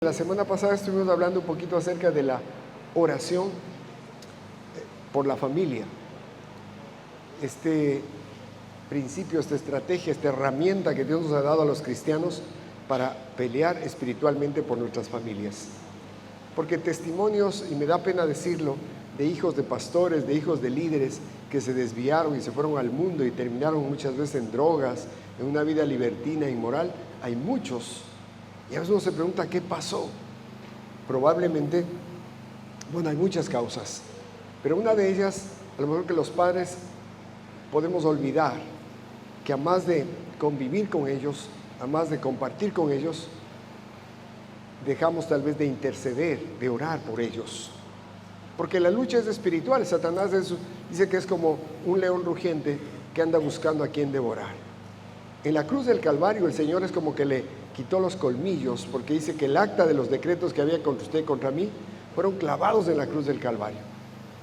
La semana pasada estuvimos hablando un poquito acerca de la oración por la familia. Este principio, esta estrategia, esta herramienta que Dios nos ha dado a los cristianos para pelear espiritualmente por nuestras familias. Porque testimonios, y me da pena decirlo, de hijos de pastores, de hijos de líderes que se desviaron y se fueron al mundo y terminaron muchas veces en drogas, en una vida libertina, inmoral, hay muchos. Y a veces uno se pregunta, ¿qué pasó? Probablemente, hay muchas causas, pero una de ellas, a lo mejor que los padres podemos olvidar que a más de convivir con ellos, a más de compartir con ellos, dejamos tal vez de interceder, de orar por ellos. Porque la lucha es espiritual. Satanás dice que es como un león rugiente que anda buscando a quien devorar. En la cruz del Calvario el Señor es como que le quitó los colmillos, porque dice que el acta de los decretos que había contra usted y contra mí fueron clavados en la cruz del Calvario.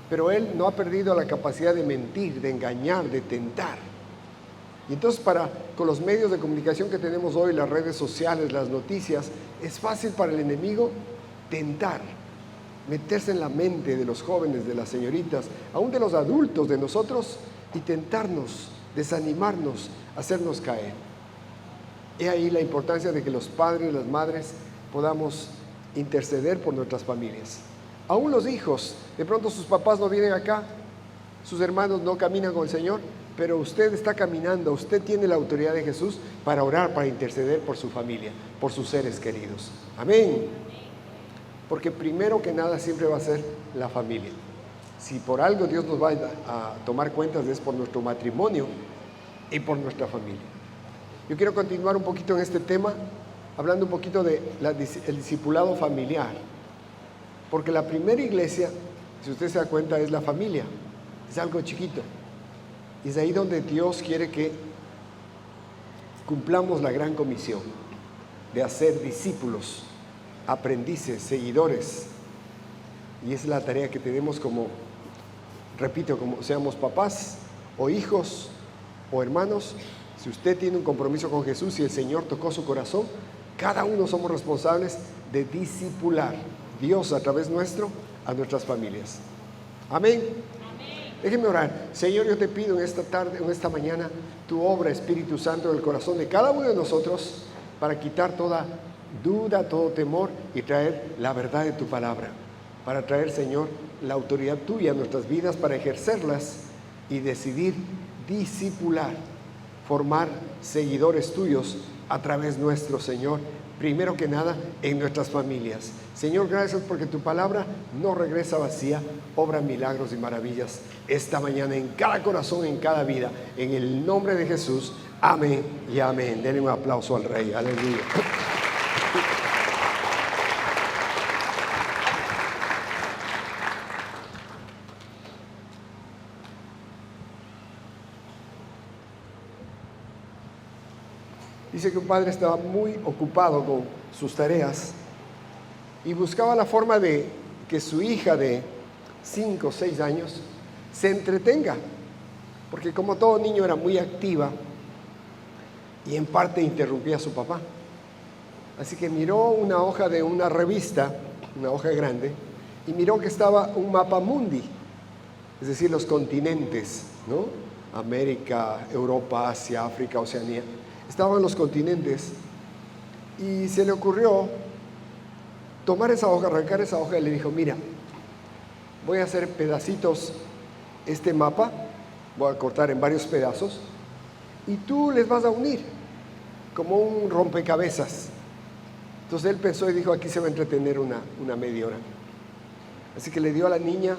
Pero Él no ha perdido la capacidad de mentir, de engañar, de tentar. Y entonces con los medios de comunicación que tenemos hoy, las redes sociales, las noticias, es fácil para el enemigo tentar, meterse en la mente de los jóvenes, de las señoritas, aún de los adultos, de nosotros, y tentarnos, desanimarnos, hacernos caer. He ahí la importancia de que los padres, las madres, podamos interceder por nuestras familias. Aún los hijos, de pronto sus papás no vienen acá, sus hermanos no caminan con el Señor, pero usted está caminando, usted tiene la autoridad de Jesús para orar, para interceder por su familia, por sus seres queridos. Amén. Porque primero que nada siempre va a ser la familia. Si por algo Dios nos va a tomar cuentas, es por nuestro matrimonio y por nuestra familia. Yo quiero continuar un poquito en este tema, hablando un poquito del discipulado familiar. Porque la primera iglesia, si usted se da cuenta, es la familia. Es algo chiquito. Y es ahí donde Dios quiere que cumplamos la gran comisión de hacer discípulos, aprendices, seguidores. Y es la tarea que tenemos como seamos papás o hijos o hermanos. Si usted tiene un compromiso con Jesús y el Señor tocó su corazón, cada uno somos responsables de discipular Dios a través nuestro a nuestras familias. Amén. Déjenme orar. Señor, yo te pido en esta tarde, en esta mañana, tu obra, Espíritu Santo, en el corazón de cada uno de nosotros, para quitar toda duda, todo temor y traer la verdad de tu palabra, para traer, Señor, la autoridad tuya en nuestras vidas, para ejercerlas y decidir discipular, formar seguidores tuyos a través nuestro, Señor, primero que nada en nuestras familias. Señor, gracias porque tu palabra no regresa vacía, obra milagros y maravillas esta mañana en cada corazón, en cada vida, en el nombre de Jesús. Amén y amén. Denle un aplauso al Rey. Aleluya. Dice que un padre estaba muy ocupado con sus tareas y buscaba la forma de que su hija de 5 o 6 años se entretenga, porque como todo niño era muy activa y en parte interrumpía a su papá. Así que miró una hoja de una revista, una hoja grande, y miró que estaba un mapa mundi, es decir, los continentes, ¿no? América, Europa, Asia, África, Oceanía. Estaban los continentes y se le ocurrió tomar esa hoja, arrancar esa hoja y le dijo, mira, voy a hacer pedacitos este mapa, voy a cortar en varios pedazos y tú les vas a unir como un rompecabezas. Entonces él pensó y dijo, aquí se va a entretener una media hora. Así que le dio a la niña,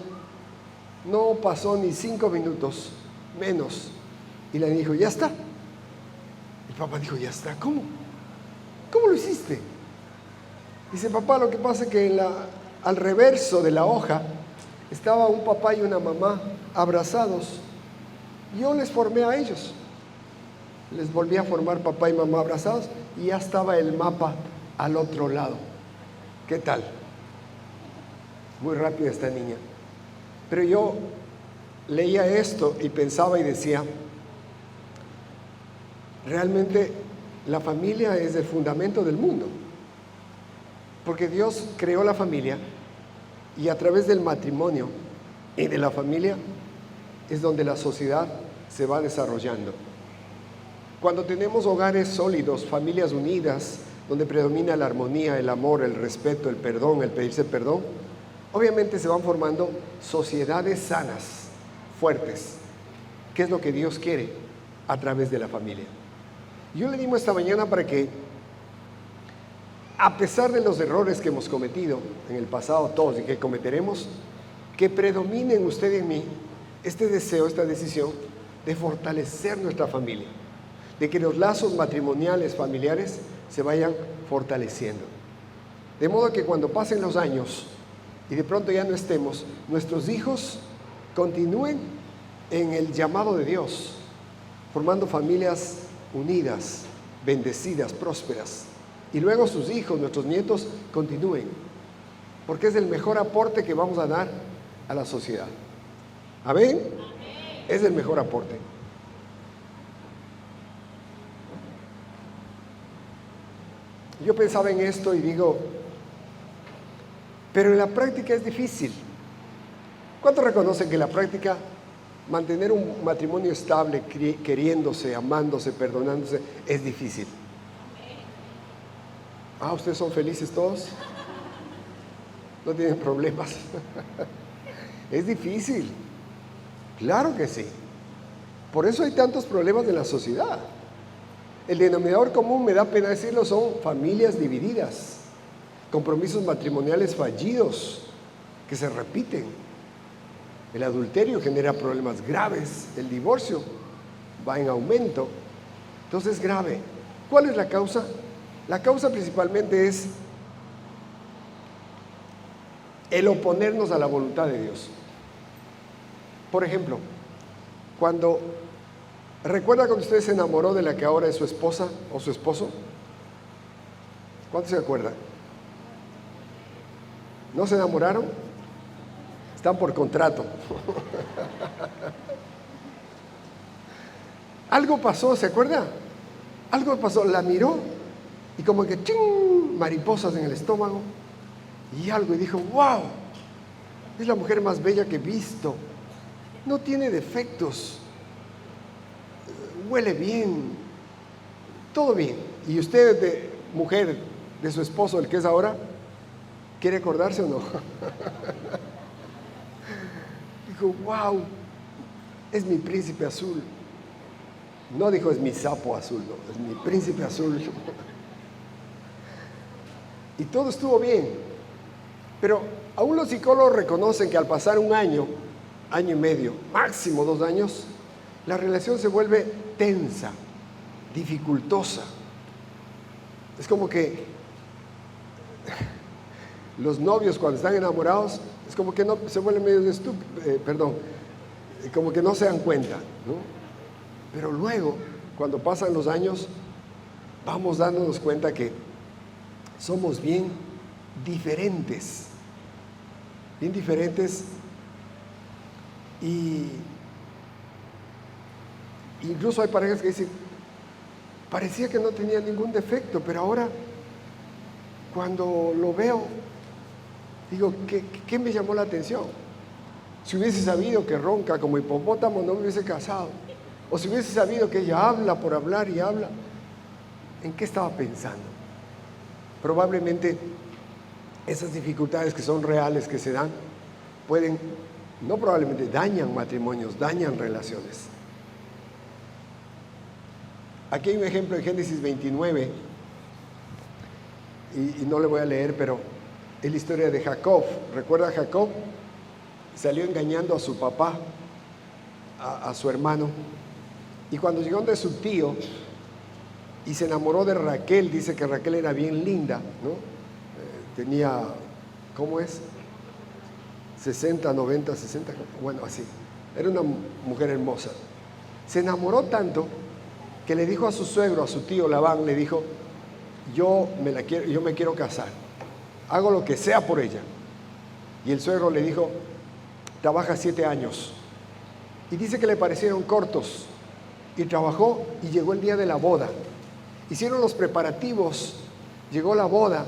no pasó ni 5 minutos, menos, y le dijo, ya está. El papá dijo, ya está. ¿Cómo? ¿Cómo lo hiciste? Dice, papá, lo que pasa es que al reverso de la hoja estaba un papá y una mamá abrazados. Yo les formé a ellos. Les volví a formar papá y mamá abrazados y ya estaba el mapa al otro lado. ¿Qué tal? Muy rápida esta niña. Pero yo leía esto y pensaba y decía, realmente la familia es el fundamento del mundo. Porque Dios creó la familia y a través del matrimonio y de la familia es donde la sociedad se va desarrollando. Cuando tenemos hogares sólidos, familias unidas, donde predomina la armonía, el amor, el respeto, el perdón, el pedirse perdón, obviamente se van formando sociedades sanas, fuertes, que es lo que Dios quiere a través de la familia. Yo le digo esta mañana para que, a pesar de los errores que hemos cometido en el pasado todos y que cometeremos, que predomine en usted y en mí este deseo, esta decisión de fortalecer nuestra familia, de que los lazos matrimoniales, familiares, se vayan fortaleciendo. De modo que cuando pasen los años y de pronto ya no estemos, nuestros hijos continúen en el llamado de Dios, formando familias unidas, bendecidas, prósperas. Y luego sus hijos, nuestros nietos, continúen, porque es el mejor aporte que vamos a dar a la sociedad. ¿Amén? Es el mejor aporte. Yo pensaba en esto y digo, pero en la práctica es difícil. ¿Cuántos reconocen que en la práctica mantener un matrimonio estable, queriéndose, amándose, perdonándose, es difícil? ¿Ustedes son felices todos? ¿No tienen problemas? Es difícil. Claro que sí. Por eso hay tantos problemas en la sociedad. El denominador común, me da pena decirlo, son familias divididas, compromisos matrimoniales fallidos que se repiten. El adulterio genera problemas graves, el divorcio va en aumento. Entonces es grave. ¿Cuál es la causa? La causa principalmente es el oponernos a la voluntad de Dios. Por ejemplo, ¿recuerda cuando usted se enamoró de la que ahora es su esposa o su esposo? ¿Cuántos se acuerdan? ¿No se enamoraron? Están por contrato. Algo pasó, ¿se acuerda? Algo pasó, la miró y como que ¡ching!, mariposas en el estómago y algo, y dijo, ¡wow! Es la mujer más bella que he visto. No tiene defectos, huele bien, todo bien. Y usted, de mujer, de su esposo, el que es ahora, ¿quiere acordarse o no? Dijo, wow, es mi príncipe azul. No dijo, es mi sapo azul, no, es mi príncipe azul. Y todo estuvo bien. Pero aún los psicólogos reconocen que al pasar un año, año y medio, máximo 2 años, la relación se vuelve tensa, dificultosa. Es como que los novios cuando están enamorados, es como que no se vuelven medio estúpidos, como que no se dan cuenta, ¿no? Pero luego, cuando pasan los años, vamos dándonos cuenta que somos bien diferentes, y incluso hay parejas que dicen, parecía que no tenía ningún defecto, pero ahora cuando lo veo, digo, ¿qué me llamó la atención? Si hubiese sabido que ronca como hipopótamo, no me hubiese casado. O si hubiese sabido que ella habla por hablar y habla, ¿en qué estaba pensando? Probablemente esas dificultades que son reales, que se dan, dañan matrimonios, dañan relaciones. Aquí hay un ejemplo en Génesis 29, y no le voy a leer, pero es la historia de Jacob. ¿Recuerda a Jacob? Salió engañando a su papá, a su hermano, y cuando llegó de su tío y se enamoró de Raquel, dice que Raquel era bien linda, ¿no? Tenía, ¿cómo es? 60, 90, 60, bueno, así. Era una mujer hermosa. Se enamoró tanto que le dijo a su suegro, a su tío Labán, le dijo, yo me quiero casar, hago lo que sea por ella. Y el suegro le dijo, trabaja 7 años. Y dice que le parecieron cortos, y trabajó, y llegó el día de la boda. Hicieron los preparativos, llegó la boda,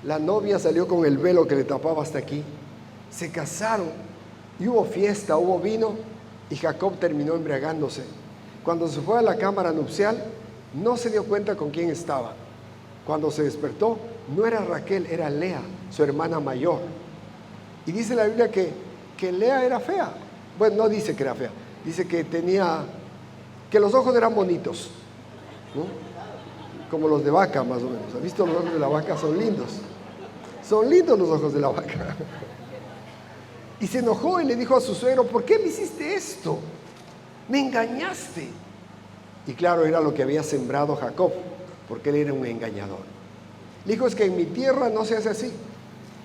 La novia salió con el velo que le tapaba hasta aquí. Se casaron y hubo fiesta, hubo vino y Jacob terminó embriagándose. Cuando se fue a la cámara nupcial, no se dio cuenta con quién estaba. Cuando se despertó, no era Raquel, era Lea, su hermana mayor. Y dice la Biblia que Lea era fea. Bueno, no dice que era fea, dice que que los ojos eran bonitos, ¿no? Como los de vaca, más o menos. ¿Has visto los ojos de la vaca? Son lindos. Son lindos los ojos de la vaca. Y se enojó y le dijo a su suegro: ¿por qué me hiciste esto? Me engañaste. Y claro, era lo que había sembrado Jacob, porque él era un engañador. Le dijo: es que en mi tierra no se hace así.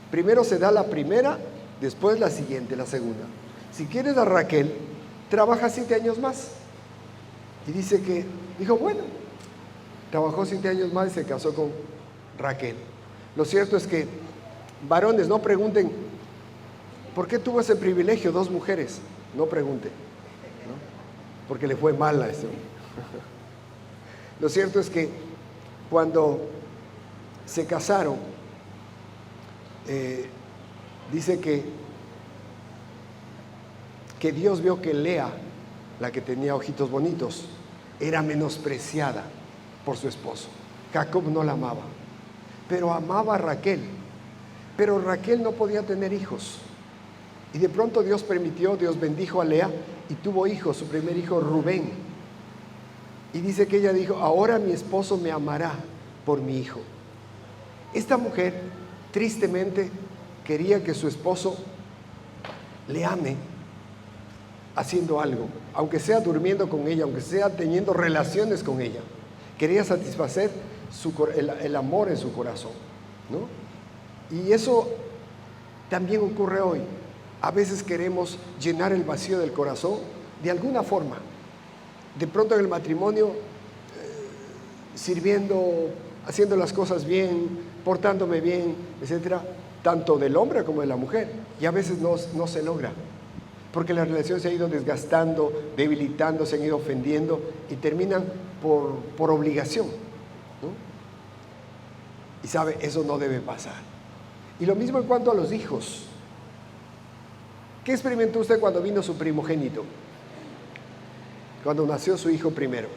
Primero se da la primera, después la siguiente, la segunda. Si quieres a Raquel, trabaja 7 años más. Y dice que, dijo, bueno, trabajó 7 años más y se casó con Raquel. Lo cierto es que, varones, no pregunten, ¿por qué tuvo ese privilegio 2 mujeres? No pregunten, ¿no? Porque le fue mal a ese hombre. Lo cierto es que cuando se casaron, dice que Dios vio que Lea, la que tenía ojitos bonitos, era menospreciada por su esposo. Jacob no la amaba, pero amaba a Raquel. Pero Raquel no podía tener hijos. Y de pronto Dios permitió, Dios bendijo a Lea y tuvo hijos, su primer hijo Rubén. Y dice que ella dijo: ahora mi esposo me amará por mi hijo. Esta mujer tristemente quería que su esposo le ame haciendo algo, aunque sea durmiendo con ella, aunque sea teniendo relaciones con ella. Quería satisfacer el amor en su corazón, ¿no? Y eso también ocurre hoy. A veces queremos llenar el vacío del corazón de alguna forma. De pronto en el matrimonio, sirviendo, haciendo las cosas bien, portándome bien, etcétera, tanto del hombre como de la mujer. Y a veces no se logra, porque la relación se ha ido desgastando, debilitando, se han ido ofendiendo y terminan por obligación, ¿no? Y sabe, eso no debe pasar. Y lo mismo en cuanto a los hijos. ¿Qué experimentó usted cuando vino su primogénito? Cuando nació su hijo primero.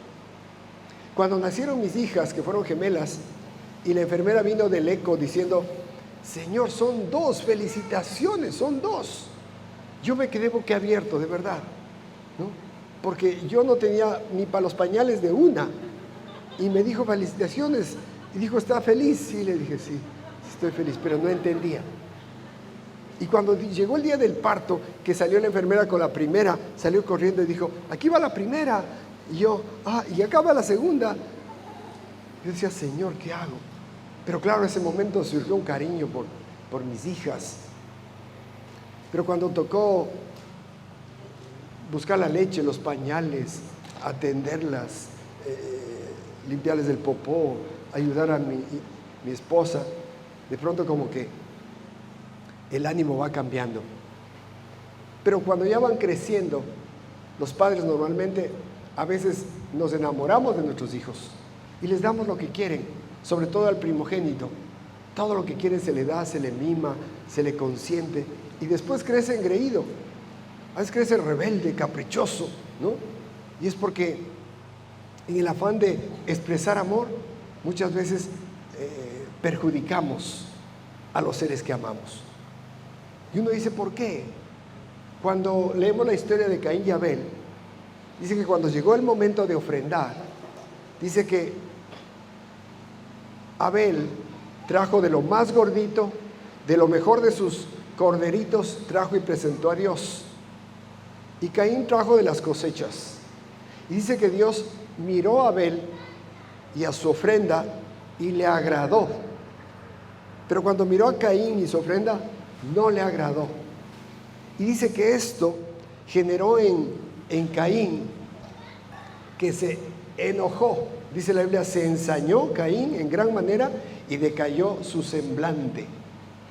Cuando nacieron mis hijas, que fueron gemelas, y la enfermera vino del eco diciendo: Señor, son 2, felicitaciones, son 2. Yo me quedé boquiabierto, de verdad, ¿no? Porque yo no tenía ni para los pañales de una. Y me dijo: felicitaciones. Y dijo: ¿está feliz? Sí, le dije: sí, estoy feliz, pero no entendía. Y cuando llegó el día del parto, que salió la enfermera con la primera, salió corriendo y dijo: aquí va la primera. Y yo: y acá va la segunda. Yo decía: Señor, ¿qué hago? Pero claro, en ese momento surgió un cariño por mis hijas. Pero cuando tocó buscar la leche, los pañales, atenderlas, limpiarles el popó, ayudar a mi esposa, de pronto como que el ánimo va cambiando. Pero cuando ya van creciendo, los padres normalmente a veces nos enamoramos de nuestros hijos y les damos lo que quieren, sobre todo al primogénito. Todo lo que quieren se le da, se le mima, se le consiente, y después crece engreído, a veces crece rebelde, caprichoso, ¿no? Y es porque en el afán de expresar amor, muchas veces perjudicamos a los seres que amamos. Y uno dice: ¿por qué? Cuando leemos la historia de Caín y Abel, dice que cuando llegó el momento de ofrendar, dice que Abel trajo de lo más gordito, de lo mejor de sus corderitos, trajo y presentó a Dios. Y Caín trajo de las cosechas. Y dice que Dios miró a Abel y a su ofrenda y le agradó. Pero cuando miró a Caín y su ofrenda, no le agradó. Y dice que esto generó en Caín que se enojó. Dice la Biblia: se ensañó Caín en gran manera y decayó su semblante.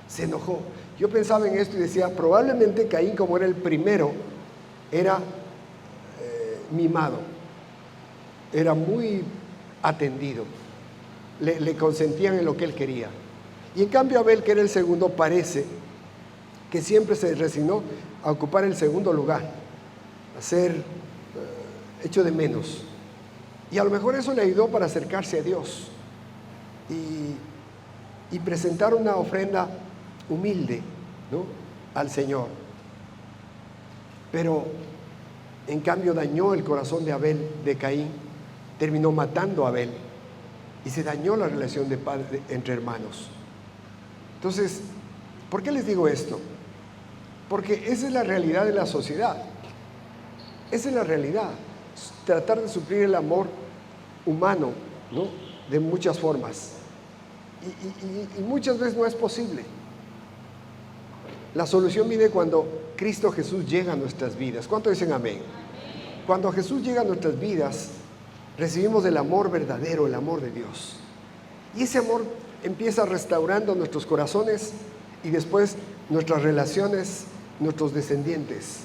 Se enojó. Yo pensaba en esto y decía: probablemente Caín, como era el primero, era mimado, era muy atendido, le consentían en lo que él quería. Y en cambio Abel, que era el segundo, parece que siempre se resignó a ocupar el segundo lugar, a ser hecho de menos. Y a lo mejor eso le ayudó para acercarse a Dios y presentar una ofrenda humilde, ¿no?, al Señor. Pero en cambio dañó el corazón de Abel, de Caín, terminó matando a Abel y se dañó la relación de padre entre hermanos. Entonces, ¿por qué les digo esto? Porque esa es la realidad de la sociedad. Esa es la realidad. Tratar de suplir el amor humano, ¿no?, de muchas formas. Y muchas veces no es posible. La solución viene cuando Cristo Jesús llega a nuestras vidas. ¿Cuántos dicen amén? Cuando Jesús llega a nuestras vidas, recibimos el amor verdadero, el amor de Dios. Y ese amor empieza restaurando nuestros corazones y después nuestras relaciones, nuestros descendientes.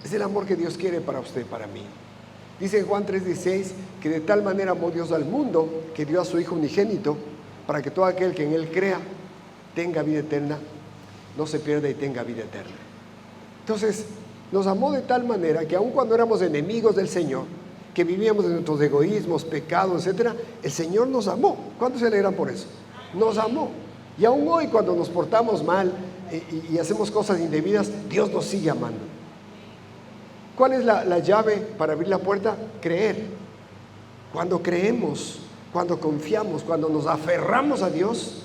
Es el amor que Dios quiere para usted y para mí. Dice en Juan 3:16 que de tal manera amó Dios al mundo que dio a su Hijo unigénito para que todo aquel que en Él crea tenga vida eterna, no se pierda y tenga vida eterna. Entonces, nos amó de tal manera que aun cuando éramos enemigos del Señor, que vivíamos de nuestros egoísmos, pecados, etc., el Señor nos amó. ¿Cuántos se alegran por eso? Nos amó. Y aún hoy, cuando nos portamos mal y hacemos cosas indebidas, Dios nos sigue amando. ¿Cuál es la llave para abrir la puerta? Creer. Cuando creemos, cuando confiamos, cuando nos aferramos a Dios,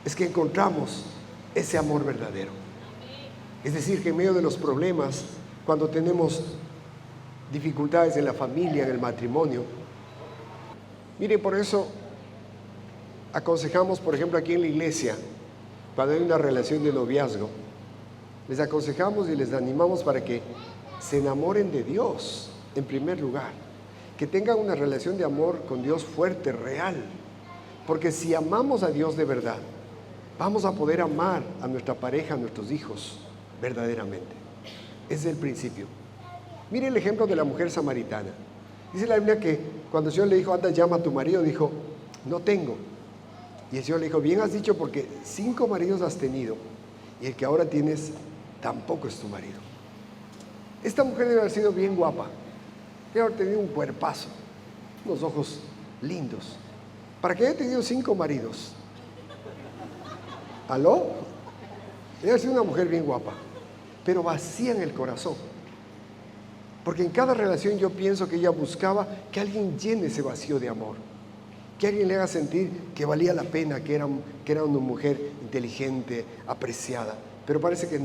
es que encontramos ese amor verdadero. Es decir, que en medio de los problemas, cuando tenemos dificultades en la familia, en el matrimonio, mire, por eso aconsejamos, por ejemplo, aquí en la iglesia, cuando hay una relación de noviazgo, les aconsejamos y les animamos para que se enamoren de Dios en primer lugar, que tengan una relación de amor con Dios fuerte, real, porque si amamos a Dios de verdad, vamos a poder amar a nuestra pareja, a nuestros hijos, verdaderamente. Ese es el principio. Mire el ejemplo de la mujer samaritana. Dice la Biblia que cuando el Señor le dijo, anda, llama a tu marido, dijo, no tengo. Y el Señor le dijo, bien has dicho, porque 5 maridos has tenido y el que ahora tienes tampoco es tu marido. Esta mujer debe haber sido bien guapa, debe haber tenido un cuerpazo, unos ojos lindos, para que haya tenido 5 maridos. ¿Aló? Debe haber sido una mujer bien guapa, pero vacía en el corazón. Porque en cada relación yo pienso que ella buscaba que alguien llene ese vacío de amor, que alguien le haga sentir que valía la pena, que era una mujer inteligente, apreciada. Pero parece que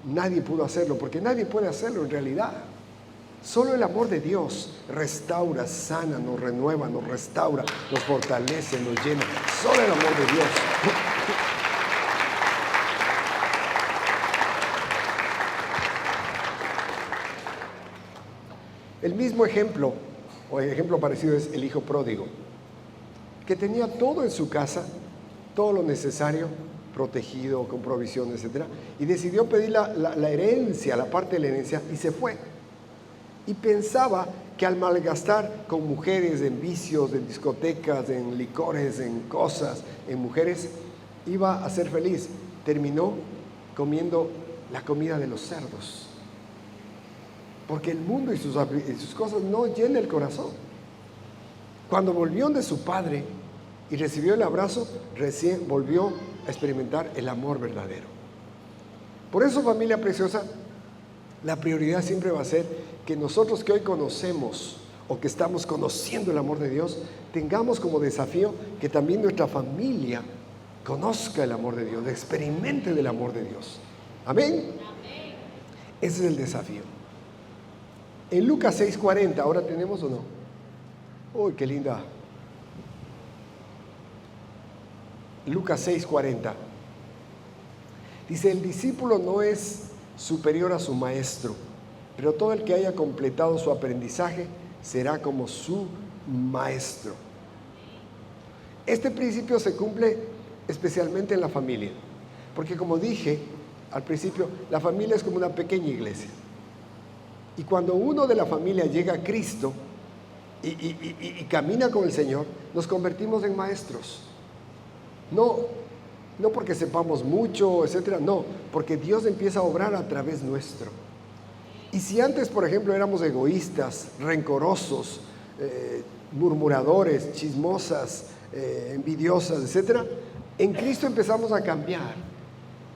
nadie pudo hacerlo, porque nadie puede hacerlo en realidad. Solo el amor de Dios restaura, sana, nos renueva, nos restaura, nos fortalece, nos llena. Solo el amor de Dios. El mismo ejemplo, o el ejemplo parecido, es el hijo pródigo, que tenía todo en su casa, todo lo necesario, protegido, con provisión, etc. Y decidió pedir la herencia, la parte de la herencia, y se fue. Y pensaba que al malgastar con mujeres, en vicios, en discotecas, en licores, en cosas, en mujeres, iba a ser feliz. Terminó comiendo la comida de los cerdos. Porque el mundo y sus cosas no llenan el corazón. Cuando volvió de su padre y recibió el abrazo, recién volvió a experimentar el amor verdadero. Por eso, familia preciosa, la prioridad siempre va a ser que nosotros que hoy conocemos o que estamos conociendo el amor de Dios, tengamos como desafío que también nuestra familia conozca el amor de Dios, experimente del amor de Dios. Amén. Ese es el desafío. En Lucas 6:40, ¿ahora tenemos o no? Uy, qué linda. Lucas 6:40. Dice, el discípulo no es superior a su maestro, pero todo el que haya completado su aprendizaje será como su maestro. Este principio se cumple especialmente en la familia, porque como dije al principio, la familia es como una pequeña iglesia. Y cuando uno de la familia llega a Cristo y camina con el Señor, nos convertimos en maestros. No No porque sepamos mucho, etcétera, no, porque Dios empieza a obrar a través nuestro. Y si antes, por ejemplo, éramos egoístas, rencorosos, murmuradores, chismosas, envidiosas, etcétera, en Cristo empezamos a cambiar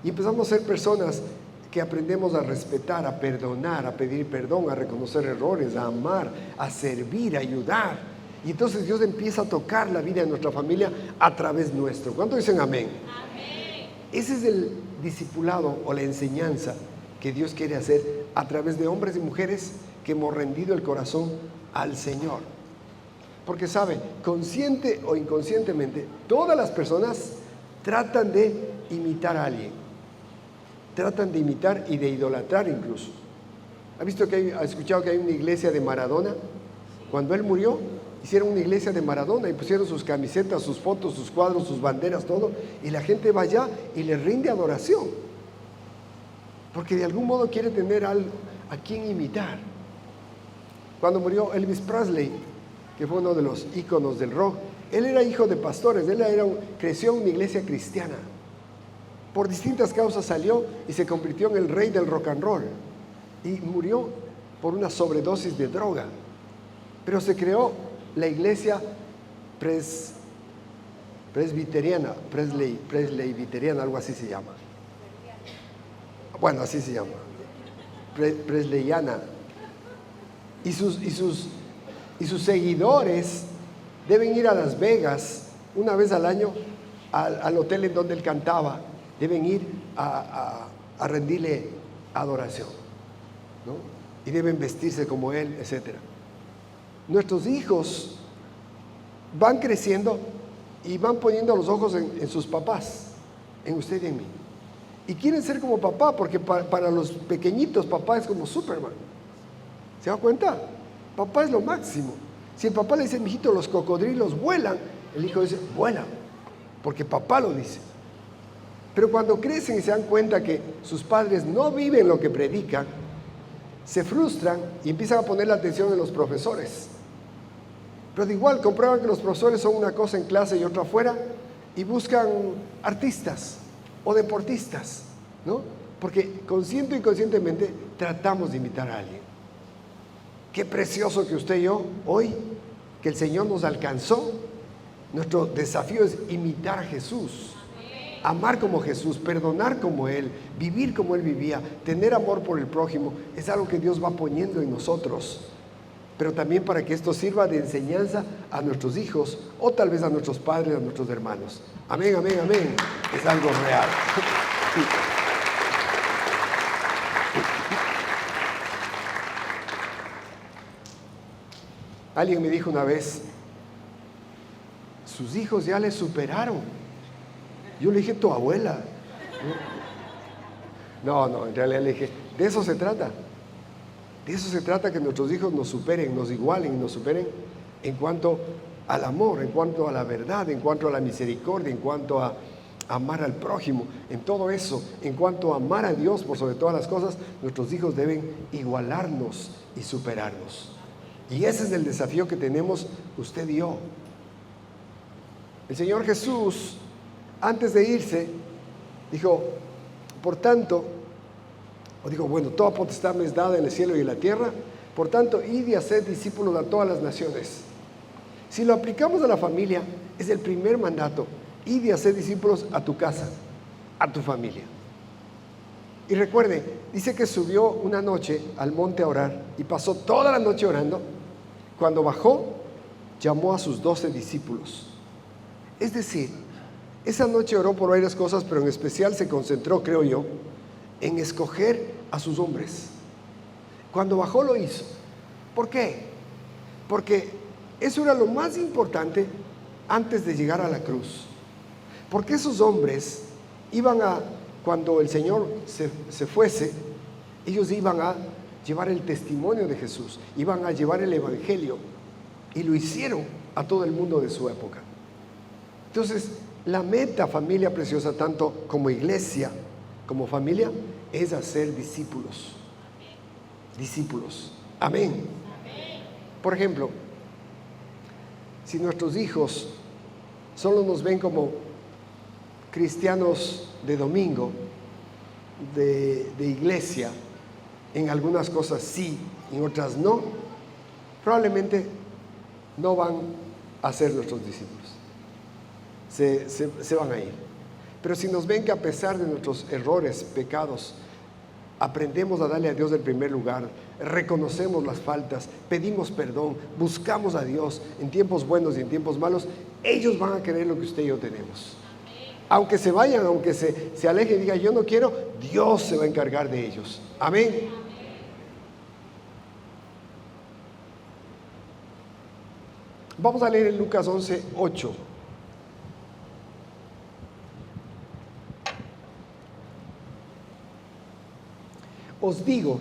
y empezamos a ser personas que aprendemos a respetar, a perdonar, a pedir perdón, a reconocer errores, a amar, a servir, a ayudar. Y entonces Dios empieza a tocar la vida de nuestra familia a través nuestro. ¿Cuántos dicen amén? Amén. Ese es el discipulado o la enseñanza que Dios quiere hacer a través de hombres y mujeres que hemos rendido el corazón al Señor. Porque sabe, consciente o inconscientemente, todas las personas tratan de imitar a alguien. Tratan de imitar y de idolatrar incluso. ¿Ha escuchado que hay una iglesia de Maradona? Cuando él murió, hicieron una iglesia de Maradona y pusieron sus camisetas, sus fotos, sus cuadros, sus banderas, todo, y la gente va allá y le rinde adoración, porque de algún modo quiere tener a quien imitar. Cuando murió Elvis Presley, que fue uno de los íconos del rock, él era hijo de pastores, creció en una iglesia cristiana. Por distintas causas salió y se convirtió en el rey del rock and roll y murió por una sobredosis de droga. Pero se creó la iglesia presbiteriana, Presleyviteriana, algo así se llama. Bueno, así se llama, Presleyana. Y sus seguidores deben ir a Las Vegas una vez al año al hotel en donde él cantaba. Deben ir a rendirle adoración, ¿no? Y deben vestirse como él, etc. Nuestros hijos van creciendo y van poniendo los ojos en sus papás, en usted y en mí. Y quieren ser como papá, porque para los pequeñitos papá es como Superman. ¿Se da cuenta? Papá es lo máximo. Si el papá le dice, mijito, los cocodrilos vuelan, el hijo dice, vuelan, porque papá lo dice. Pero cuando crecen y se dan cuenta que sus padres no viven lo que predican, se frustran y empiezan a poner la atención en los profesores. Pero de igual comprueban que los profesores son una cosa en clase y otra afuera y buscan artistas o deportistas, ¿no? Porque consciente y inconscientemente tratamos de imitar a alguien. Qué precioso que usted y yo hoy, que el Señor nos alcanzó, nuestro desafío es imitar a Jesús. Amar como Jesús, perdonar como Él, vivir como Él vivía, tener amor por el prójimo, es algo que Dios va poniendo en nosotros. Pero también para que esto sirva de enseñanza a nuestros hijos o tal vez a nuestros padres, a nuestros hermanos. Amén, amén, amén. Es algo real. Alguien me dijo una vez, sus hijos ya le superaron. Yo le dije, tu abuela. No, en realidad le dije, de eso se trata. De eso se trata, que nuestros hijos nos superen, nos igualen y nos superen en cuanto al amor, en cuanto a la verdad, en cuanto a la misericordia, en cuanto a amar al prójimo, en todo eso, en cuanto a amar a Dios por sobre todas las cosas, nuestros hijos deben igualarnos y superarnos. Y ese es el desafío que tenemos usted y yo. El Señor Jesús, antes de irse, dijo, por tanto, bueno, toda potestad me es dada en el cielo y en la tierra, por tanto, id y haced discípulos a todas las naciones. Si lo aplicamos a la familia, es el primer mandato, id y haced discípulos a tu casa, a tu familia. Y recuerde, dice que subió una noche al monte a orar y pasó toda la noche orando. Cuando bajó, llamó a sus 12 discípulos. Es decir, esa noche oró por varias cosas, pero en especial se concentró, creo yo, en escoger a sus hombres. Cuando bajó lo hizo. ¿Por qué? Porque eso era lo más importante antes de llegar a la cruz. Porque esos hombres cuando el Señor se fuese, ellos iban a llevar el testimonio de Jesús, iban a llevar el evangelio, y lo hicieron a todo el mundo de su época. Entonces, la meta, familia preciosa, tanto como iglesia, como familia, es hacer discípulos. Discípulos. Amén. Por ejemplo, si nuestros hijos solo nos ven como cristianos de domingo, de iglesia, en algunas cosas sí, en otras no, probablemente no van a ser nuestros discípulos. Se van a ir. Pero si nos ven que a pesar de nuestros errores, pecados, aprendemos a darle a Dios el primer lugar, reconocemos las faltas, pedimos perdón, buscamos a Dios en tiempos buenos y en tiempos malos, ellos van a querer lo que usted y yo tenemos. Aunque se vayan, aunque se alejen y digan yo no quiero, Dios se va a encargar de ellos. Amén. Vamos a leer en Lucas 11:8. Os digo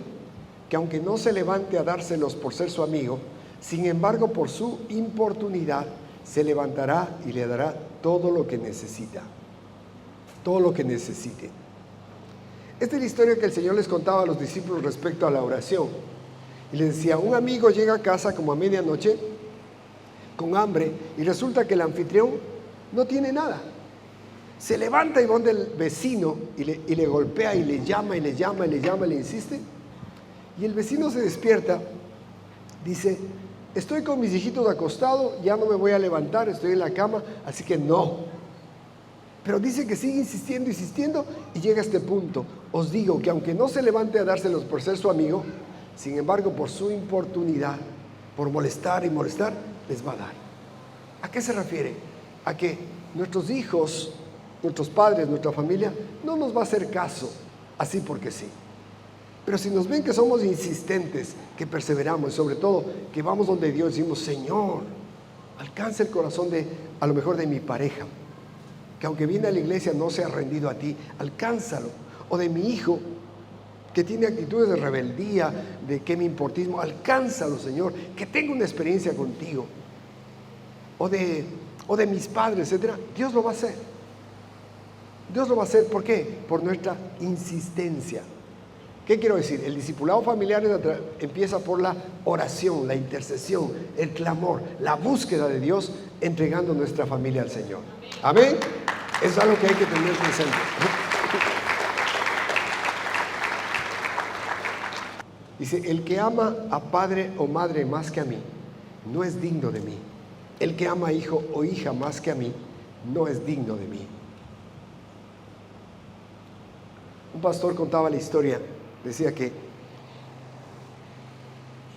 que aunque no se levante a dárselos por ser su amigo, sin embargo por su importunidad se levantará y le dará todo lo que necesita. Todo lo que necesite. Esta es la historia que el Señor les contaba a los discípulos respecto a la oración. Y les decía, un amigo llega a casa como a medianoche con hambre y resulta que el anfitrión no tiene nada. Se levanta y va donde el vecino y le golpea y le llama y le llama y le llama y le insiste. Y el vecino se despierta, dice, estoy con mis hijitos acostados, ya no me voy a levantar, estoy en la cama, así que no. Pero dice que sigue insistiendo, insistiendo y llega a este punto. Os digo que aunque no se levante a dárselos por ser su amigo, sin embargo por su importunidad, por molestar y molestar, les va a dar. ¿A qué se refiere? A que nuestros hijos, nuestros padres, nuestra familia, no nos va a hacer caso así porque sí. Pero si nos ven que somos insistentes, que perseveramos y sobre todo que vamos donde Dios y decimos, Señor, alcanza el corazón a lo mejor de mi pareja, que aunque viene a la iglesia no se ha rendido a ti, alcánzalo. O de mi hijo, que tiene actitudes de rebeldía, de que me importismo, alcánzalo, Señor, que tenga una experiencia contigo. O de mis padres, etcétera. Dios lo va a hacer. Dios lo va a hacer, ¿por qué? Por nuestra insistencia. ¿Qué quiero decir? El discipulado familiar empieza por la oración, la intercesión, el clamor, la búsqueda de Dios, entregando nuestra familia al Señor. Amén. Eso es algo que hay que tener presente. Dice, el que ama a padre o madre más que a mí, no es digno de mí. El que ama a hijo o hija más que a mí, no es digno de mí. Un pastor contaba la historia, decía que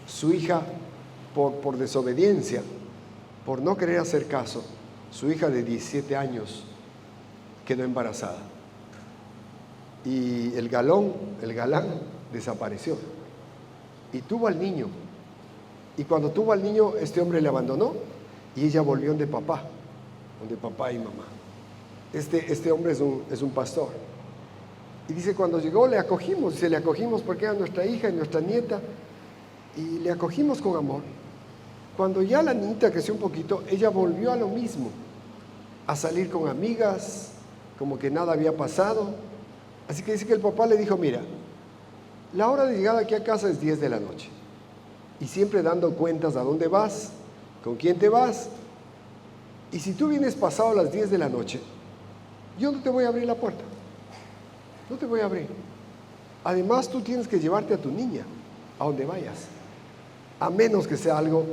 su hija, por desobediencia, por no querer hacer caso, su hija de 17 años quedó embarazada. Y el galán desapareció. Y tuvo al niño. Y cuando tuvo al niño, este hombre le abandonó y ella volvió donde papá y mamá. Este hombre es un pastor. Y dice, cuando llegó le acogimos porque era nuestra hija y nuestra nieta, y le acogimos con amor. Cuando ya la niñita creció un poquito, ella volvió a lo mismo, a salir con amigas, como que nada había pasado. Así que dice que el papá le dijo, mira, la hora de llegada aquí a casa es 10 de la noche. Y siempre dando cuentas a dónde vas, con quién te vas. Y si tú vienes pasado las 10 de la noche, yo no te voy a abrir la puerta. No te voy a abrir. Además, tú tienes que llevarte a tu niña a donde vayas. A menos que sea algo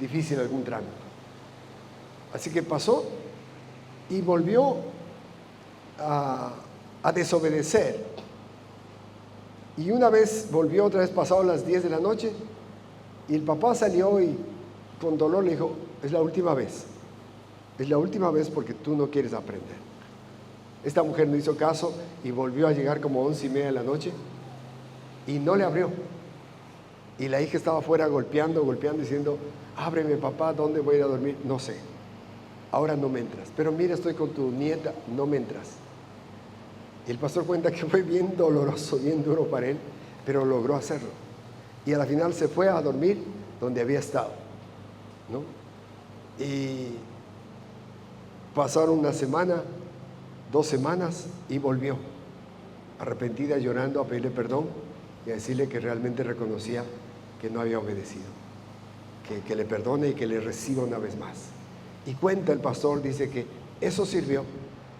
difícil, algún trámite. Así que pasó y volvió a desobedecer. Y una vez volvió otra vez pasado las 10 de la noche y el papá salió y con dolor le dijo, es la última vez. Es la última vez porque tú no quieres aprender. Esta mujer no hizo caso y volvió a llegar como 11:30 de la noche y no le abrió. Y la hija estaba afuera golpeando, diciendo, ábreme papá, ¿dónde voy a ir a dormir? No sé, ahora no me entras. Pero mira, estoy con tu nieta, no me entras. Y el pastor cuenta que fue bien doloroso, bien duro para él, pero logró hacerlo. Y a la final se fue a dormir donde había estado, ¿no? Y pasaron una semana, 2 semanas y volvió, arrepentida, llorando, a pedirle perdón y a decirle que realmente reconocía que no había obedecido, que le perdone y que le reciba una vez más. Y cuenta el pastor, dice que Eso sirvió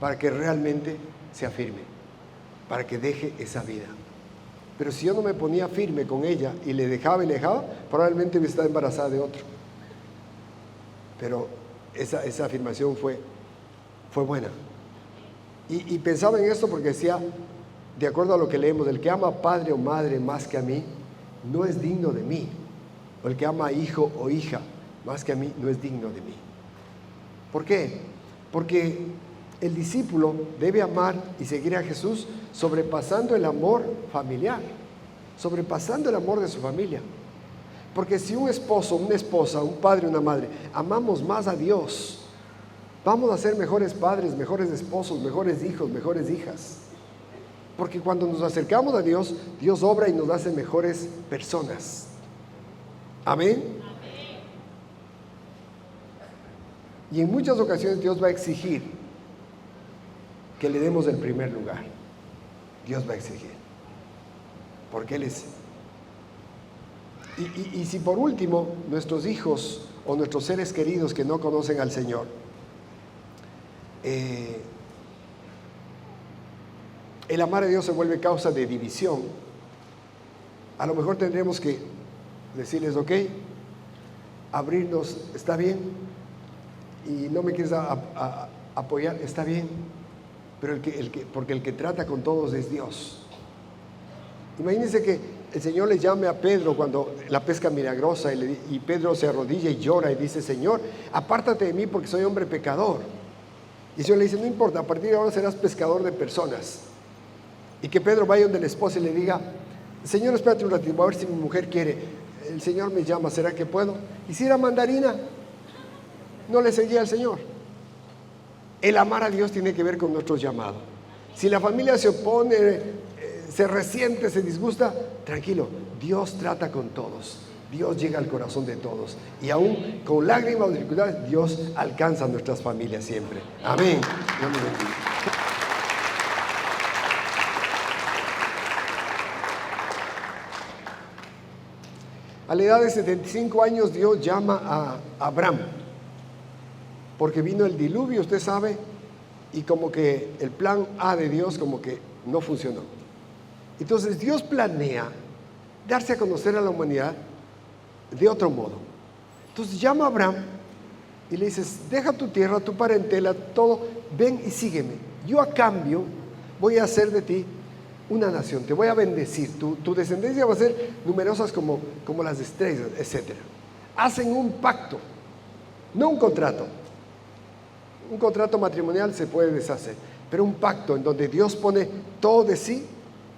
para que realmente se afirme, para que deje esa vida. Pero si yo no me ponía firme con ella y le dejaba, probablemente hubiera estado embarazada de otro. Pero esa afirmación fue buena. Y pensaba en esto porque decía, de acuerdo a lo que leemos, el que ama padre o madre más que a mí, no es digno de mí. O el que ama hijo o hija más que a mí, no es digno de mí. ¿Por qué? Porque el discípulo debe amar y seguir a Jesús sobrepasando el amor familiar, sobrepasando el amor de su familia. Porque si un esposo, una esposa, un padre, una madre, amamos más a Dios, vamos a ser mejores padres, mejores esposos, mejores hijos, mejores hijas. Porque cuando nos acercamos a Dios, Dios obra y nos hace mejores personas. Amén. Y en muchas ocasiones Dios va a exigir que le demos el primer lugar. Dios va a exigir. Porque Él es. Y si por último nuestros hijos o nuestros seres queridos que no conocen al Señor, el amar a Dios se vuelve causa de división, a lo mejor tendremos que decirles, ok, abrirnos, está bien, y no me quieres apoyar, está bien, pero porque el que trata con todos es Dios. Imagínense que el Señor le llame a Pedro cuando la pesca milagrosa y Pedro se arrodilla y llora y dice, Señor, apártate de mí porque soy hombre pecador. Y el Señor le dice, no importa, a partir de ahora serás pescador de personas. Y que Pedro vaya donde la esposa y le diga, Señor, espérate un ratito, a ver si mi mujer quiere. El Señor me llama, ¿será que puedo? Y si era mandarina, no le seguía al Señor. El amar a Dios tiene que ver con nuestro llamado. Si la familia se opone, se resiente, se disgusta, tranquilo, Dios trata con todos. Dios llega al corazón de todos. Y aún con lágrimas o dificultades, Dios alcanza a nuestras familias siempre. Amén. Dios me bendiga. A la edad de 75 años Dios llama a Abraham, porque vino el diluvio, usted sabe, y como que el plan A de Dios como que no funcionó. Entonces Dios planea darse a conocer a la humanidad de otro modo. Entonces llama a Abraham y le dices, deja tu tierra, tu parentela, todo, ven y sígueme. Yo a cambio voy a hacer de ti una nación, te voy a bendecir, tu descendencia va a ser numerosas como las estrellas, etc. Hacen un pacto, no un contrato. Un contrato matrimonial se puede deshacer, pero un pacto en donde Dios pone todo de sí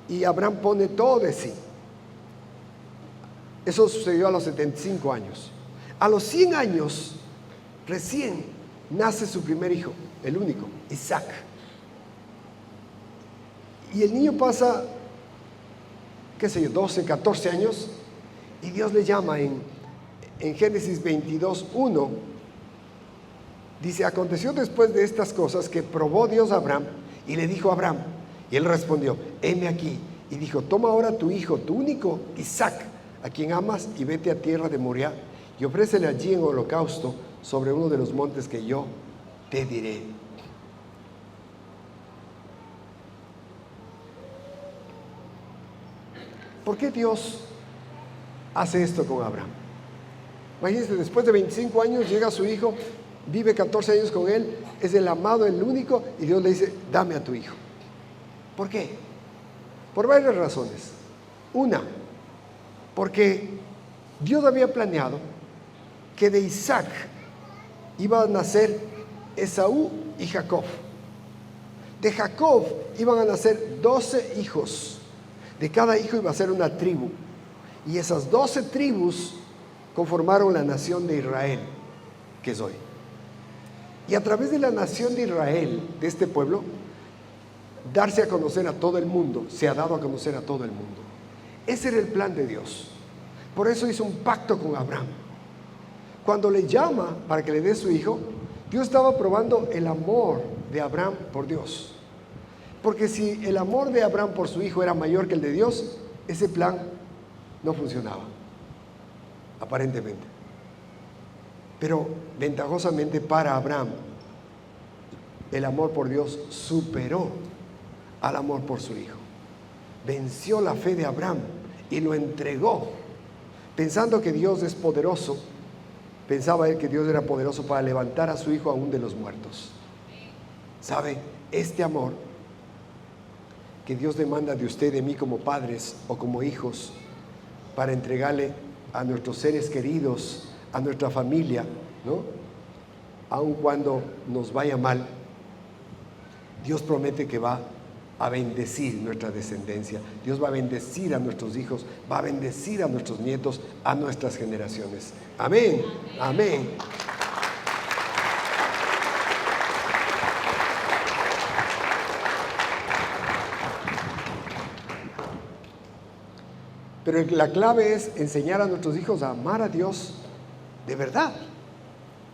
y Abraham pone todo de sí. Eso sucedió a los 75 años. A los 100 años, recién nace su primer hijo, el único, Isaac. Y el niño pasa, qué sé yo, 12, 14 años, y Dios le llama en Génesis 22:1. Dice, aconteció después de estas cosas que probó Dios a Abraham y le dijo a Abraham, y él respondió, heme aquí. Y dijo, toma ahora tu hijo, tu único, Isaac, a quien amas, y vete a tierra de Moriah, y ofrécele allí en holocausto sobre uno de los montes que yo te diré. ¿Por qué Dios hace esto con Abraham? Imagínense, después de 25 años llega su hijo, vive 14 años con él, es el amado, el único, y Dios le dice, dame a tu hijo. ¿Por qué? Por varias razones. Una, porque Dios había planeado que de Isaac iban a nacer Esaú y Jacob. De Jacob iban a nacer 12 hijos. De cada hijo iba a ser una tribu. Y esas 12 tribus conformaron la nación de Israel, que es hoy. Y a través de la nación de Israel, de este pueblo, darse a conocer a todo el mundo, se ha dado a conocer a todo el mundo. Ese era el plan de Dios. Por eso hizo un pacto con Abraham. Cuando le llama para que le dé su hijo, Dios estaba probando el amor de Abraham por Dios. Porque si el amor de Abraham por su hijo era mayor que el de Dios, ese plan no funcionaba, aparentemente. Pero ventajosamente para Abraham, el amor por Dios superó al amor por su hijo. Venció la fe de Abraham y lo entregó. Pensando que Dios es poderoso, pensaba él que Dios era poderoso para levantar a su hijo aún de los muertos. ¿Sabe? Este amor que Dios demanda de usted y de mí como padres o como hijos, para entregarle a nuestros seres queridos, a nuestra familia, ¿no? Aun cuando nos vaya mal, Dios promete que va a bendecir nuestra descendencia. Dios va a bendecir a nuestros hijos, va a bendecir a nuestros nietos, a nuestras generaciones. Amén, amén. Pero la clave es enseñar a nuestros hijos a amar a Dios de verdad.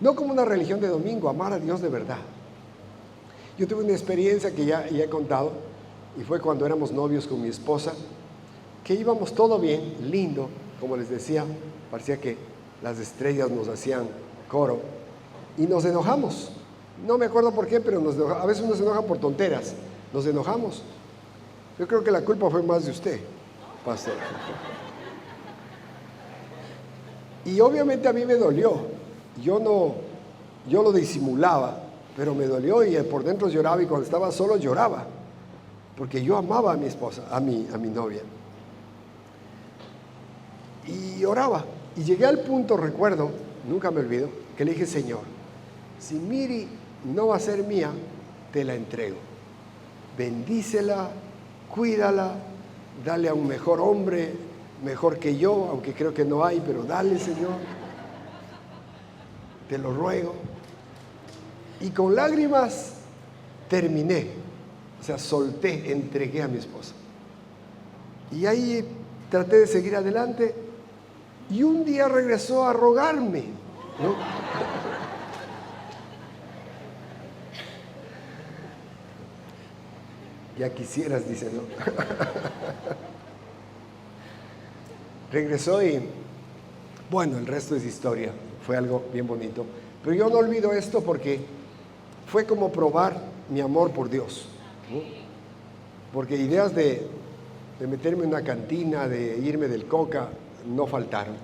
No como una religión de domingo, amar a Dios de verdad. Yo tuve una experiencia que ya he contado, y fue cuando éramos novios con mi esposa, que íbamos todo bien, lindo, como les decía, parecía que las estrellas nos hacían coro, y nos enojamos. No me acuerdo por qué, pero a veces uno se enoja por tonteras. Nos enojamos. Yo creo que la culpa fue más de usted, pastor. Y obviamente a mí me dolió. Yo lo disimulaba, pero me dolió y por dentro lloraba, y cuando estaba solo lloraba, porque yo amaba a mi esposa, a mi novia. Y oraba. Y llegué al punto, recuerdo, nunca me olvido, que le dije: Señor, si Miri no va a ser mía, te la entrego. Bendícela, cuídala, dale a un mejor hombre, mejor que yo, aunque creo que no hay, pero dale, Señor. Te lo ruego. Y con lágrimas terminé. O sea, solté, entregué a mi esposa. Y ahí traté de seguir adelante. Y un día regresó a rogarme, ¿no? Ya quisieras, dice, ¿no? Regresó y, bueno, el resto es historia. Fue algo bien bonito. Pero yo no olvido esto porque fue como probar mi amor por Dios, ¿no? Porque ideas de meterme en una cantina, de irme del coca, no faltaron.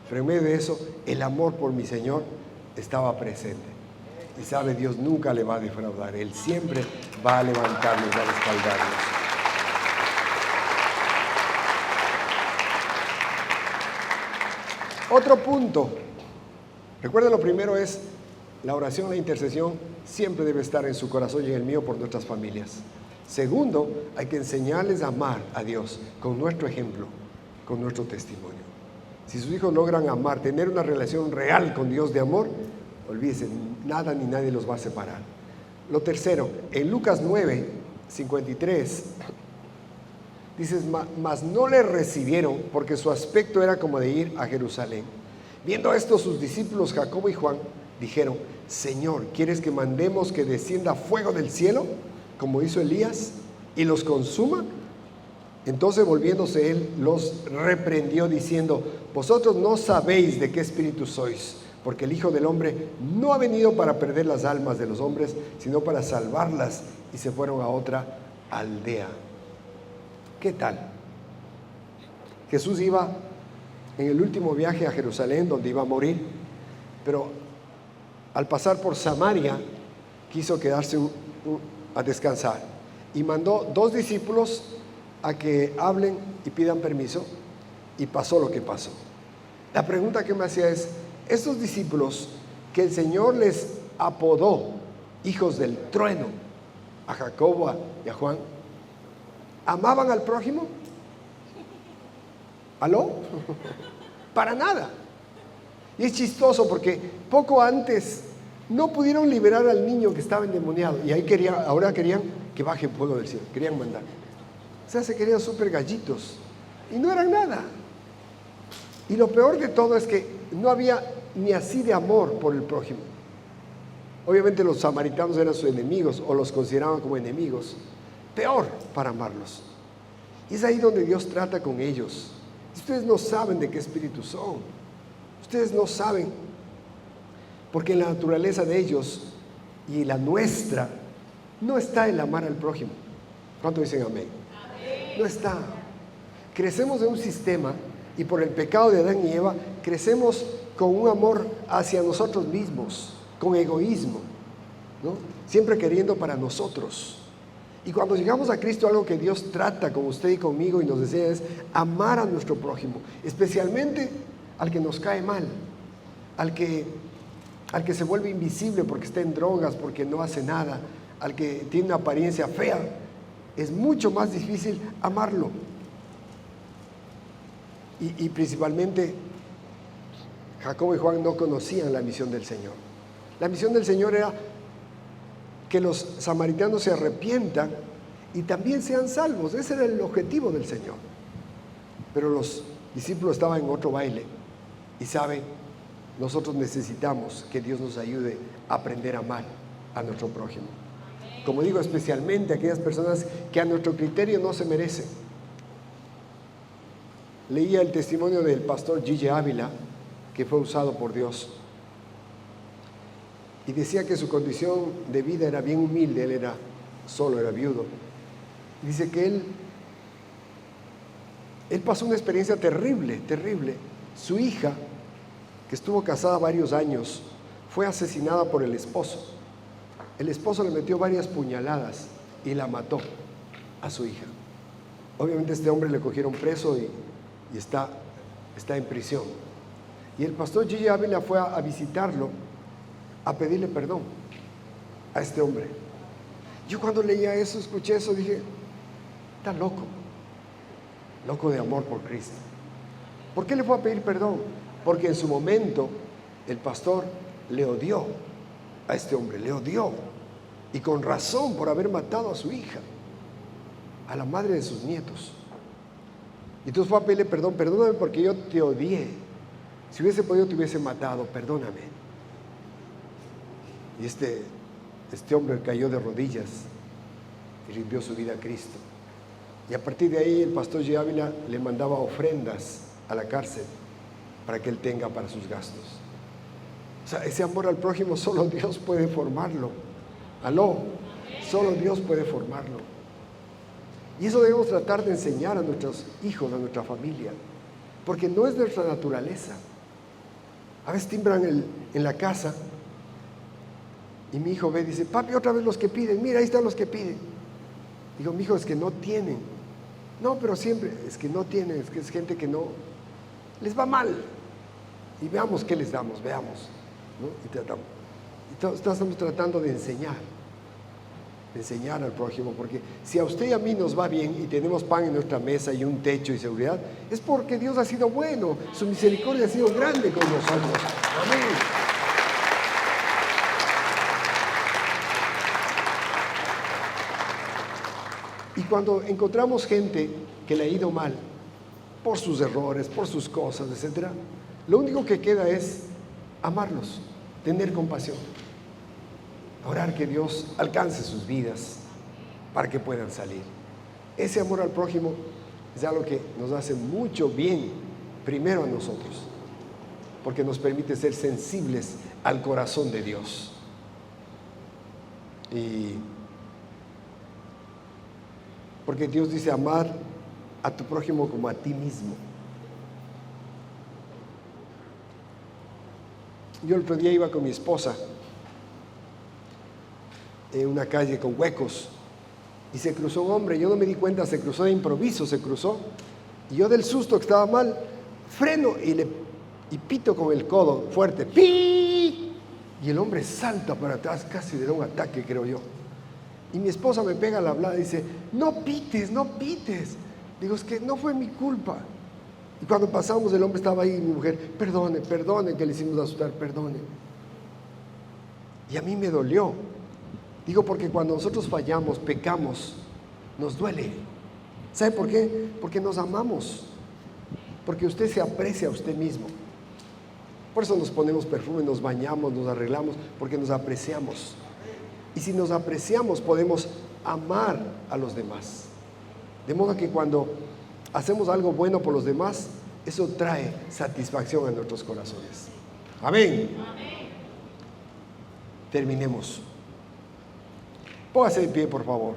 Pero en medio de eso, el amor por mi Señor estaba presente. Y sabe, Dios nunca le va a defraudar. Él siempre va a levantarnos, va a respaldarnos. Otro punto. Recuerda, lo primero es la oración, la intercesión siempre debe estar en su corazón y en el mío por nuestras familias. Segundo, hay que enseñarles a amar a Dios con nuestro ejemplo, con nuestro testimonio. Si sus hijos logran amar, tener una relación real con Dios de amor, olvídense, nada ni nadie los va a separar. Lo tercero, en Lucas 9, 53, dices: mas no le recibieron, porque su aspecto era como de ir a Jerusalén. Viendo esto, sus discípulos Jacobo y Juan dijeron: Señor, ¿quieres que mandemos que descienda fuego del cielo, como hizo Elías, y los consuma? Entonces, volviéndose él, los reprendió diciendo: vosotros no sabéis de qué espíritu sois, porque el Hijo del Hombre no ha venido para perder las almas de los hombres, sino para salvarlas. Y se fueron a otra aldea. ¿Qué tal? Jesús iba en el último viaje a Jerusalén, donde iba a morir, pero al pasar por Samaria quiso quedarse a descansar, y mandó 2 discípulos a que hablen y pidan permiso, y pasó lo que pasó. La pregunta que me hacía es: estos discípulos que el Señor les apodó hijos del trueno, a Jacobo y a Juan, ¿amaban al prójimo? ¿Aló? Para nada. Y es chistoso porque poco antes no pudieron liberar al niño que estaba endemoniado, y ahora querían que baje fuego del cielo, querían mandar. O sea, se querían súper gallitos y no eran nada. Y lo peor de todo es que no había ni así de amor por el prójimo. Obviamente los samaritanos eran sus enemigos, o los consideraban como enemigos. Peor para amarlos. Y es ahí donde Dios trata con ellos. Ustedes no saben de qué espíritu son. Ustedes no saben, porque en la naturaleza de ellos y la nuestra no está el amar al prójimo. ¿Cuánto dicen amén? No está. Crecemos en un sistema y por el pecado de Adán y Eva crecemos con un amor hacia nosotros mismos, con egoísmo, ¿no? Siempre queriendo para nosotros. Y cuando llegamos a Cristo, algo que Dios trata con usted y conmigo y nos desea es amar a nuestro prójimo, especialmente al que nos cae mal, al que se vuelve invisible porque está en drogas, porque no hace nada, al que tiene una apariencia fea. Es mucho más difícil amarlo. Y principalmente Jacobo y Juan no conocían la misión del Señor. La misión del Señor era que los samaritanos se arrepientan y también sean salvos. Ese era el objetivo del Señor. Pero los discípulos estaban en otro baile. Y saben, nosotros necesitamos que Dios nos ayude a aprender a amar a nuestro prójimo. Como digo, especialmente aquellas personas que a nuestro criterio no se merecen. Leía el testimonio del pastor Gille Ávila, que fue usado por Dios. Y decía que su condición de vida era bien humilde. Él era solo, era viudo. Dice que él pasó una experiencia terrible, terrible. Su hija, que estuvo casada varios años, fue asesinada por el esposo. El esposo le metió varias puñaladas y la mató a su hija. Obviamente este hombre le cogieron preso y está en prisión. Y el pastor Gille Ávila fue a visitarlo, a pedirle perdón a este hombre. Yo cuando leía eso, escuché eso, dije, está loco de amor por Cristo. ¿Por qué le fue a pedir perdón? Porque en su momento el pastor le odió a este hombre, le odió, y con razón, por haber matado a su hija, a la madre de sus nietos. Y entonces fue a pedirle perdón: perdóname porque yo te odié, si hubiese podido te hubiese matado, perdóname. Y este hombre cayó de rodillas y rindió su vida a Cristo. Y a partir de ahí el pastor Gille Ávila le mandaba ofrendas a la cárcel para que él tenga para sus gastos. O sea, ese amor al prójimo solo Dios puede formarlo. Aló, solo Dios puede formarlo. Y eso debemos tratar de enseñar a nuestros hijos, a nuestra familia, porque no es nuestra naturaleza. A veces timbran en la casa y mi hijo ve y dice: papi, otra vez los que piden, mira, ahí están los que piden. Digo: mi hijo, es que no tienen. No, pero siempre, es que no tienen, es que es gente que no, les va mal. Y veamos qué les damos, veamos, ¿no? Y tratamos. Estamos tratando de enseñar al prójimo, porque si a usted y a mí nos va bien y tenemos pan en nuestra mesa y un techo y seguridad, es porque Dios ha sido bueno, su misericordia ha sido grande con nosotros. Amén. Y cuando encontramos gente que le ha ido mal por sus errores, por sus cosas, etc., lo único que queda es amarlos, tener compasión, orar que Dios alcance sus vidas para que puedan salir. Ese amor al prójimo es algo que nos hace mucho bien, primero a nosotros, porque nos permite ser sensibles al corazón de Dios. Y porque Dios dice amar a tu prójimo como a ti mismo. Yo el otro día iba con mi esposa en una calle con huecos y se cruzó un hombre. Yo no me di cuenta, se cruzó de improviso, se cruzó, y yo del susto que estaba mal, freno y pito con el codo fuerte, ¡pi! Y el hombre salta para atrás, casi le da un ataque, creo yo. Y mi esposa me pega la hablada y dice: no pites, no pites. Digo: es que no fue mi culpa. Y cuando pasamos, el hombre estaba ahí y mi mujer: perdone, que le hicimos asustar, perdone. Y a mí me dolió. Digo, porque cuando nosotros fallamos, pecamos, nos duele. ¿Sabe por qué? Porque nos amamos. Porque usted se aprecia a usted mismo. Por eso nos ponemos perfume, nos bañamos, nos arreglamos, porque nos apreciamos. Y si nos apreciamos, podemos amar a los demás. De modo que cuando hacemos algo bueno por los demás, eso trae satisfacción a nuestros corazones. Amén. Terminemos. Póngase de pie, por favor.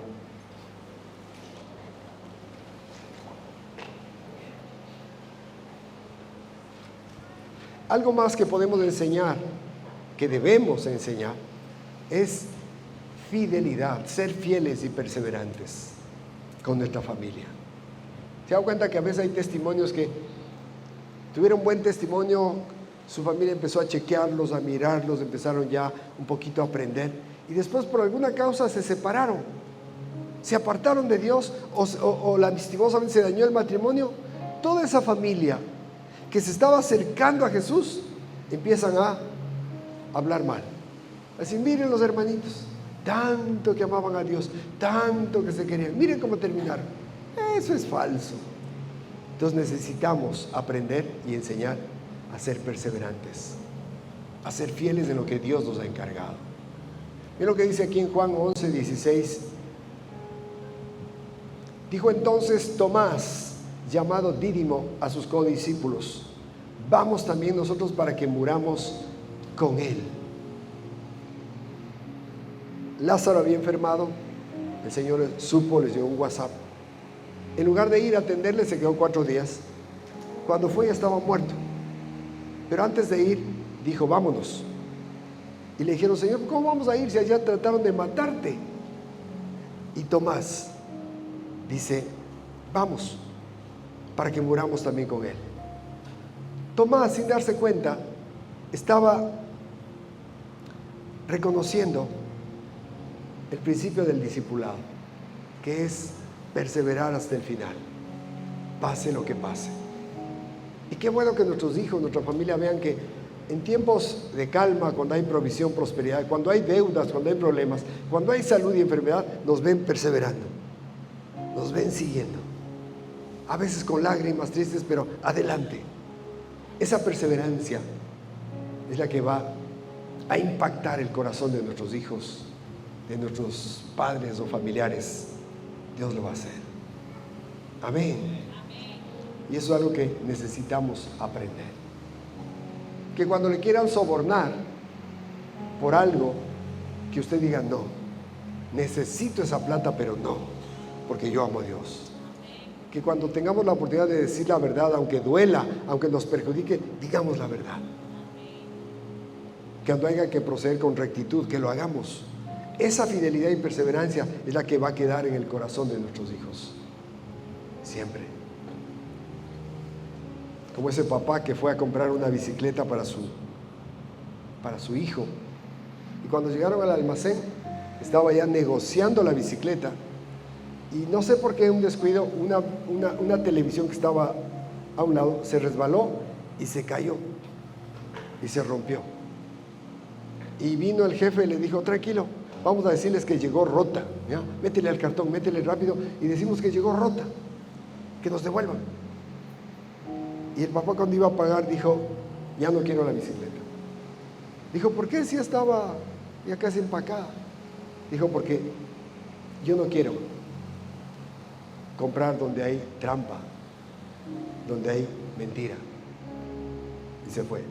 Algo más que podemos enseñar, que debemos enseñar, es fidelidad, ser fieles y perseverantes con nuestra familia. ¿Se da cuenta que a veces hay testimonios que tuvieron buen testimonio, su familia empezó a chequearlos, a mirarlos, empezaron ya un poquito a aprender y después por alguna causa se separaron, se apartaron de Dios o lastimosamente se dañó el matrimonio? Toda esa familia que se estaba acercando a Jesús empiezan a hablar mal, a decir: miren los hermanitos, tanto que amaban a Dios, tanto que se querían, miren cómo terminaron. Eso es falso. Entonces necesitamos aprender y enseñar a ser perseverantes, a ser fieles en lo que Dios nos ha encargado. Miren lo que dice aquí en Juan 11:16. Dijo entonces Tomás, llamado Dídimo, a sus codiscípulos: vamos también nosotros para que muramos con él. Lázaro había enfermado, el Señor supo, les llegó un WhatsApp. En lugar de ir a atenderle, se quedó 4 días. Cuando fue ya estaba muerto. Pero antes de ir, dijo: vámonos. Y le dijeron: Señor, ¿cómo vamos a ir si allá trataron de matarte? Y Tomás dice: vamos, para que muramos también con él. Tomás, sin darse cuenta, estaba reconociendo el principio del discipulado, que es perseverar hasta el final, pase lo que pase. Y qué bueno que nuestros hijos, nuestra familia vean que en tiempos de calma, cuando hay provisión, prosperidad, cuando hay deudas, cuando hay problemas, cuando hay salud y enfermedad, nos ven perseverando, nos ven siguiendo, a veces con lágrimas tristes, pero adelante. Esa perseverancia es la que va a impactar el corazón de nuestros hijos, de nuestros padres o familiares. Dios lo va a hacer. Amén. Y eso es algo que necesitamos aprender. Que cuando le quieran sobornar por algo, que usted diga: no, necesito esa plata, pero no, porque yo amo a Dios. Que cuando tengamos la oportunidad de decir la verdad, aunque duela, aunque nos perjudique, digamos la verdad. Que cuando haya que proceder con rectitud, que lo hagamos. Esa fidelidad y perseverancia es la que va a quedar en el corazón de nuestros hijos, siempre. Como ese papá que fue a comprar una bicicleta para su hijo, y cuando llegaron al almacén estaba ya negociando la bicicleta, y no sé por qué, un descuido, una televisión que estaba a un lado se resbaló y se cayó y se rompió. Y vino el jefe y le dijo: tranquilo, vamos a decirles que llegó rota, ¿ya? Métele al cartón, métele rápido y decimos que llegó rota, que nos devuelvan. Y el papá, cuando iba a pagar, dijo: ya no quiero la bicicleta. Dijo: ¿por qué? Si ya estaba ya casi empacada. Dijo: porque yo no quiero comprar donde hay trampa, donde hay mentira. Y se fue.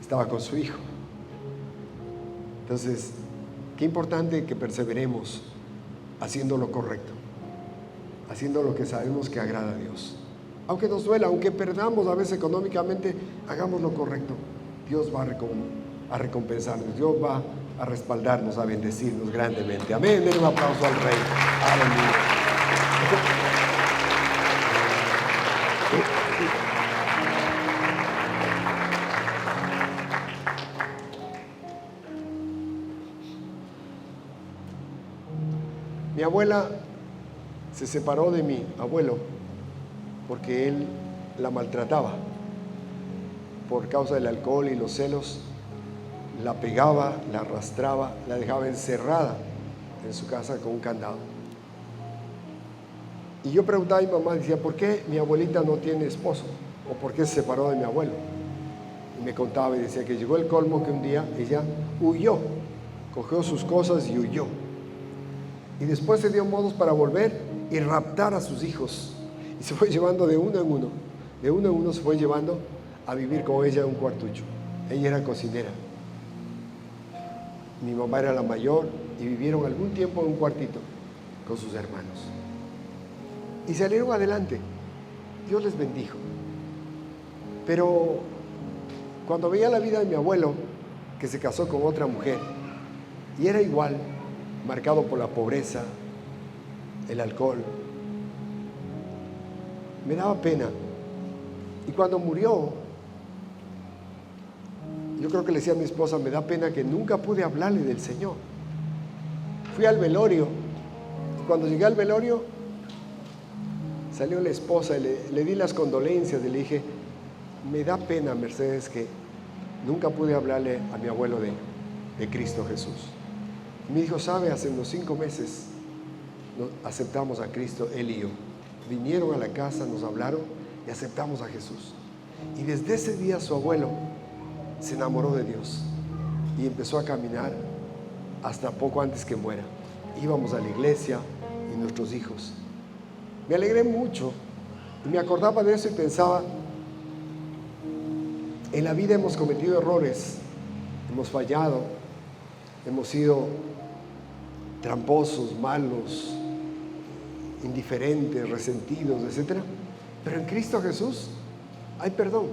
Estaba con su hijo. Entonces, qué importante que perseveremos haciendo lo correcto, haciendo lo que sabemos que agrada a Dios. Aunque nos duela, aunque perdamos a veces económicamente, hagamos lo correcto. Dios va a recompensarnos, Dios va a respaldarnos, a bendecirnos grandemente. Amén. Den un aplauso al Rey. Aleluya. Mi abuela se separó de mi abuelo porque él la maltrataba por causa del alcohol y los celos. La pegaba, la arrastraba, la dejaba encerrada en su casa con un candado. Y yo preguntaba a mi mamá, decía: ¿por qué mi abuelita no tiene esposo? ¿O por qué se separó de mi abuelo? Y me contaba y decía que llegó el colmo, que un día ella huyó, cogió sus cosas y huyó. Y después se dio modos para volver y raptar a sus hijos. Y se fue llevando de uno en uno. De uno en uno se fue llevando a vivir con ella en un cuartucho. Ella era cocinera. Mi mamá era la mayor y vivieron algún tiempo en un cuartito con sus hermanos. Y salieron adelante. Dios les bendijo. Pero cuando veía la vida de mi abuelo, que se casó con otra mujer, y era igual, marcado por la pobreza, el alcohol, me daba pena. Y cuando murió, yo creo que le decía a mi esposa, me da pena que nunca pude hablarle del Señor. Fui al velorio, y cuando llegué al velorio, salió la esposa y le di las condolencias y le dije, me da pena, Mercedes, que nunca pude hablarle a mi abuelo de Cristo Jesús. Y me dijo, ¿sabe? Hace unos 5 meses aceptamos a Cristo, él y yo. Vinieron a la casa, nos hablaron y aceptamos a Jesús. Y desde ese día su abuelo se enamoró de Dios y empezó a caminar hasta poco antes que muera. Íbamos a la iglesia y nuestros hijos. Me alegré mucho y me acordaba de eso y pensaba, en la vida hemos cometido errores, hemos fallado, hemos sido tramposos, malos, indiferentes, resentidos, etc. Pero en Cristo Jesús hay perdón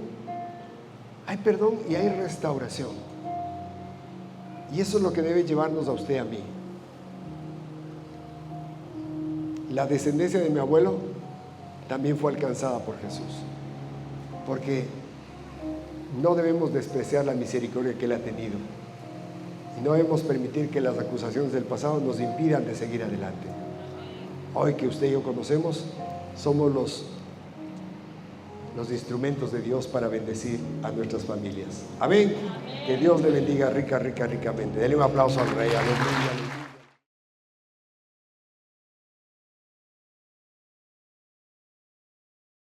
y hay restauración. Y eso es lo que debe llevarnos a usted y a mí. La descendencia de mi abuelo también fue alcanzada por Jesús, porque no debemos despreciar la misericordia que Él ha tenido y no debemos permitir que las acusaciones del pasado nos impidan de seguir adelante. Hoy que usted y yo conocemos, somos los instrumentos de Dios para bendecir a nuestras familias. Amén. Que Dios le bendiga ricamente. Dele un aplauso al Rey. Aleluya.